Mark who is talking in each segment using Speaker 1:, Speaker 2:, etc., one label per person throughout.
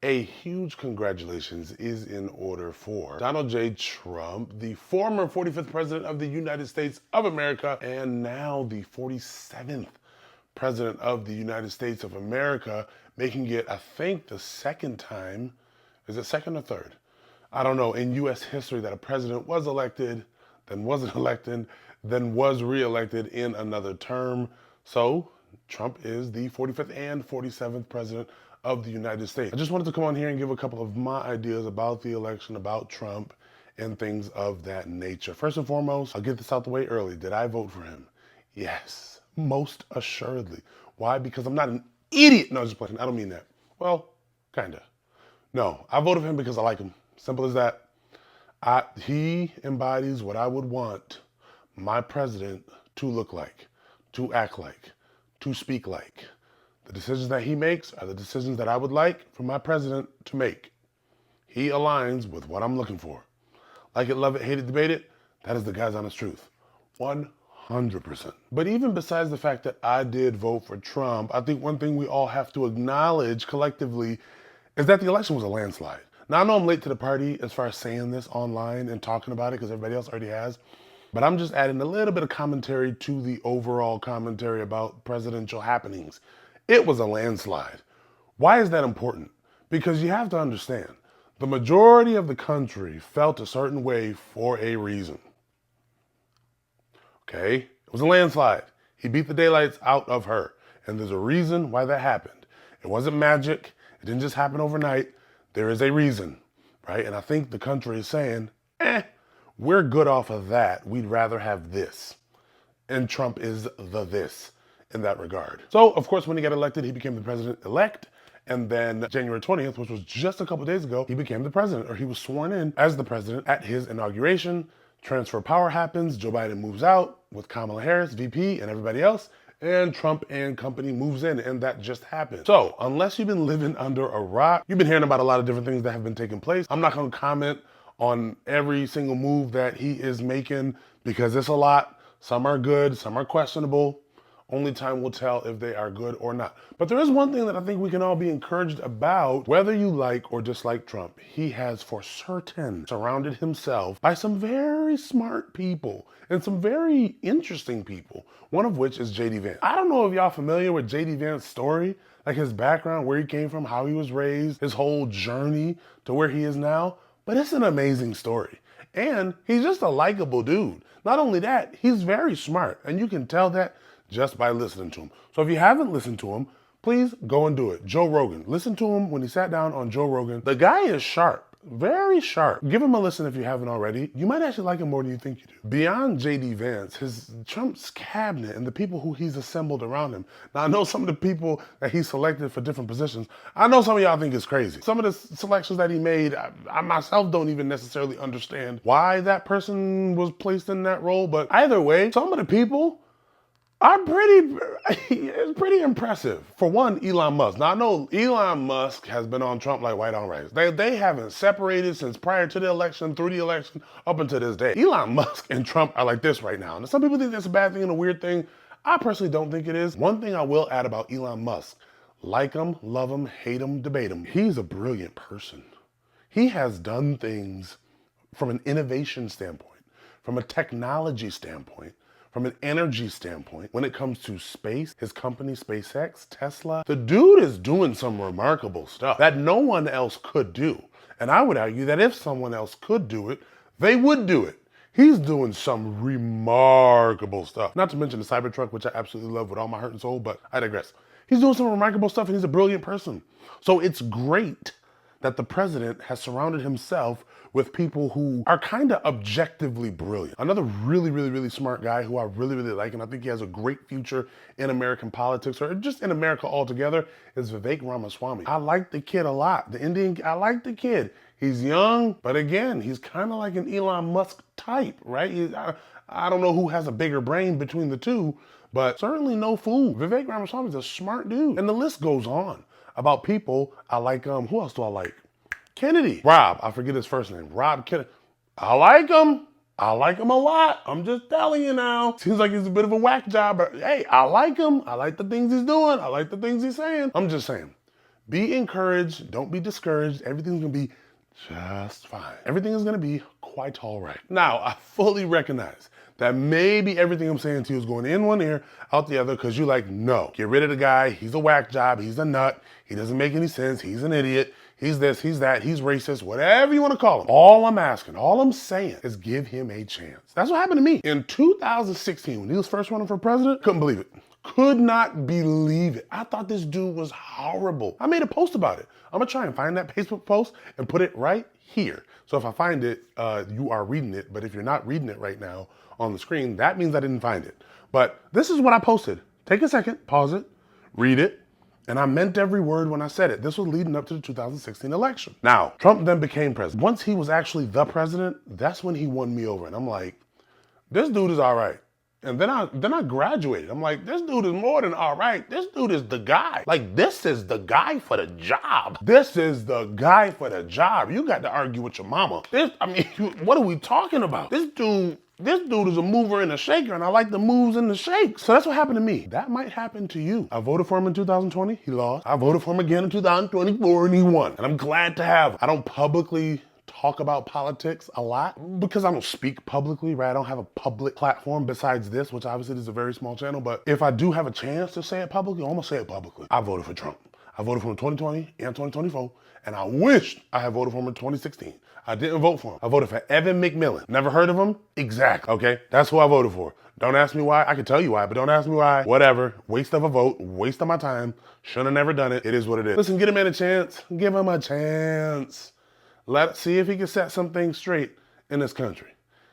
Speaker 1: A huge congratulations is in order for Donald J. Trump, the former 45th President of the United States of America, and now the 47th President of the United States of America, making it, I think, the second time, is it second or third? I don't know, in US history that a president was elected, then wasn't elected, then was reelected in another term. So Trump is the 45th and 47th President of the United States. I just wanted to come on here and give a couple of my ideas about the election, about Trump, and things of that nature. First and foremost, I'll get this out the way early. Did I vote for him? Yes, most assuredly. Why? Because I'm not an idiot. No, just playing. I don't mean that. Well, kinda. No, I voted for him because I like him. Simple as that. He embodies what I would want my president to look like, to act like, to speak like. The decisions that he makes are the decisions that I would like for my president to make. He aligns with what I'm looking for. Like it, love it, hate it, debate it, that is the God's honest truth. 100%. But even besides the fact that I did vote for Trump, I think one thing we all have to acknowledge collectively is that the election was a landslide. Now, I know I'm late to the party as far as saying this online and talking about it because everybody else already has, but I'm just adding a little bit of commentary to the overall commentary about presidential happenings. It was a landslide. Why is that important? Because you have to understand, the majority of the country felt a certain way for a reason. Okay? It was a landslide. He beat the daylights out of her. And there's a reason why that happened. It wasn't magic. It didn't just happen overnight. There is a reason, right? And I think the country is saying, we're good off of that. We'd rather have this. And Trump is the this in that regard. So, of course, when he got elected, he became the president-elect. And then January 20th, which was just a couple days ago, he became the president, or he was sworn in as the president at his inauguration. Transfer of power happens. Joe Biden moves out with Kamala Harris, VP, and everybody else. And Trump and company moves in, and that just happened. So, unless you've been living under a rock, you've been hearing about a lot of different things that have been taking place. I'm not going to comment on every single move that he is making because it's a lot. Some are good, some are questionable. Only time will tell if they are good or not. But there is one thing that I think we can all be encouraged about. Whether you like or dislike Trump, he has for certain surrounded himself by some very smart people and some very interesting people, one of which is J.D. Vance. I don't know if y'all familiar with J.D. Vance's story, like his background, where he came from, how he was raised, his whole journey to where he is now, but it's an amazing story. And he's just a likable dude. Not only that, he's very smart, and you can tell that just by listening to him. So if you haven't listened to him, please go and do it. Joe Rogan. Listen to him when he sat down on Joe Rogan. The guy is sharp. Very sharp. Give him a listen if you haven't already. You might actually like him more than you think you do. Beyond J.D. Vance, his Trump's cabinet and the people who he's assembled around him. Now, I know some of the people that he selected for different positions. I know some of y'all think it's crazy. Some of the selections that he made, I myself don't even necessarily understand why that person was placed in that role. But either way, some of the people are it's pretty impressive. For one, Elon Musk. Now, I know Elon Musk has been on Trump like white on rice. They haven't separated since prior to the election, through the election, up until this day. Elon Musk and Trump are like this right now. And some people think that's a bad thing and a weird thing. I personally don't think it is. One thing I will add about Elon Musk, like him, love him, hate him, debate him, he's a brilliant person. He has done things from an innovation standpoint, from a technology standpoint, from an energy standpoint, when it comes to space, his company, SpaceX, Tesla, the dude is doing some remarkable stuff that no one else could do. And I would argue that if someone else could do it, they would do it. He's doing some remarkable stuff. Not to mention the Cybertruck, which I absolutely love with all my heart and soul, but I digress. He's doing some remarkable stuff and he's a brilliant person. So it's great that the president has surrounded himself with people who are kind of objectively brilliant. Another really smart guy who I really like, and I think he has a great future in American politics, or just in America altogether, is Vivek Ramaswamy. I like the kid a lot. The Indian, I like the kid. He's young, but again, he's kind of like an Elon Musk type, right? I don't know who has a bigger brain between the two, but certainly no fool. Vivek Ramaswamy is a smart dude. And the list goes on about people I like. Who else do I like? Kennedy. Rob, I forget his first name. Rob Kennedy. I like him. I like him a lot. I'm just telling you now. Seems like he's a bit of a whack job, but hey, I like him. I like the things he's doing. I like the things he's saying. I'm just saying. Be encouraged. Don't be discouraged. Everything's going to be just fine. Everything is going to be quite all right. Now, I fully recognize that maybe everything I'm saying to you is going in one ear, out the other, because you're like, no, get rid of the guy. He's a whack job. He's a nut. He doesn't make any sense. He's an idiot. He's this, he's that, he's racist, whatever you want to call him. All I'm asking, all I'm saying is give him a chance. That's what happened to me. In 2016, when he was first running for president, couldn't believe it. Could not believe it. I thought this dude was horrible. I made a post about it. I'm gonna try and find that Facebook post and put it right here. So if I find it, you are reading it. But if you're not reading it right now on the screen, that means I didn't find it. But this is what I posted. Take a second, pause it, read it. And I meant every word when I said it. This was leading up to the 2016 election. Now, Trump then became president. Once he was actually the president, that's when he won me over. And I'm like, this dude is all right. And then I graduated. I'm like, this dude is more than all right. This dude is the guy. Like, this is the guy for the job. This is the guy for the job. You got to argue with your mama. What are we talking about? This dude is a mover and a shaker, and I like the moves and the shakes. So that's what happened to me. That might happen to you. I voted for him in 2020. He lost. I voted for him again in 2024, and he won. And I'm glad to have him. I don't publicly talk about politics a lot because I don't speak publicly, right? I don't have a public platform besides this, which obviously is a very small channel. But if I do have a chance to say it publicly, I'm gonna say it publicly. I voted for Trump. I voted for him in 2020 and 2024, and I wished I had voted for him in 2016. I didn't vote for him. I voted for Evan McMillan. Never heard of him? Exactly. Okay, that's who I voted for. Don't ask me why. I can tell you why, but don't ask me why. Whatever. Waste of a vote. Waste of my time. Should have never done it. It is what it is. Listen, get a man a chance. Give him a chance. Let's see if he can set some things straight in this country.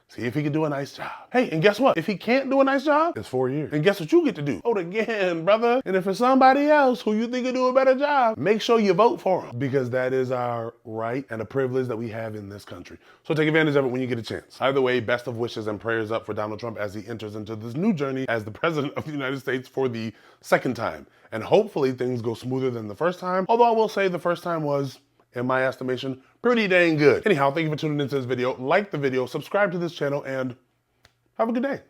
Speaker 1: See if he can do a nice job. Hey, and guess what? If he can't do a nice job, it's 4 years. And guess what you get to do? Vote again, brother. And if it's somebody else who you think can do a better job, make sure you vote for him, because that is our right and a privilege that we have in this country. So take advantage of it when you get a chance. Either way, best of wishes and prayers up for Donald Trump as he enters into this new journey as the president of the United States for the second time. And hopefully things go smoother than the first time. Although I will say the first time was, in my estimation, pretty dang good. Anyhow, thank you for tuning into this video. Like the video, subscribe to this channel, and have a good day.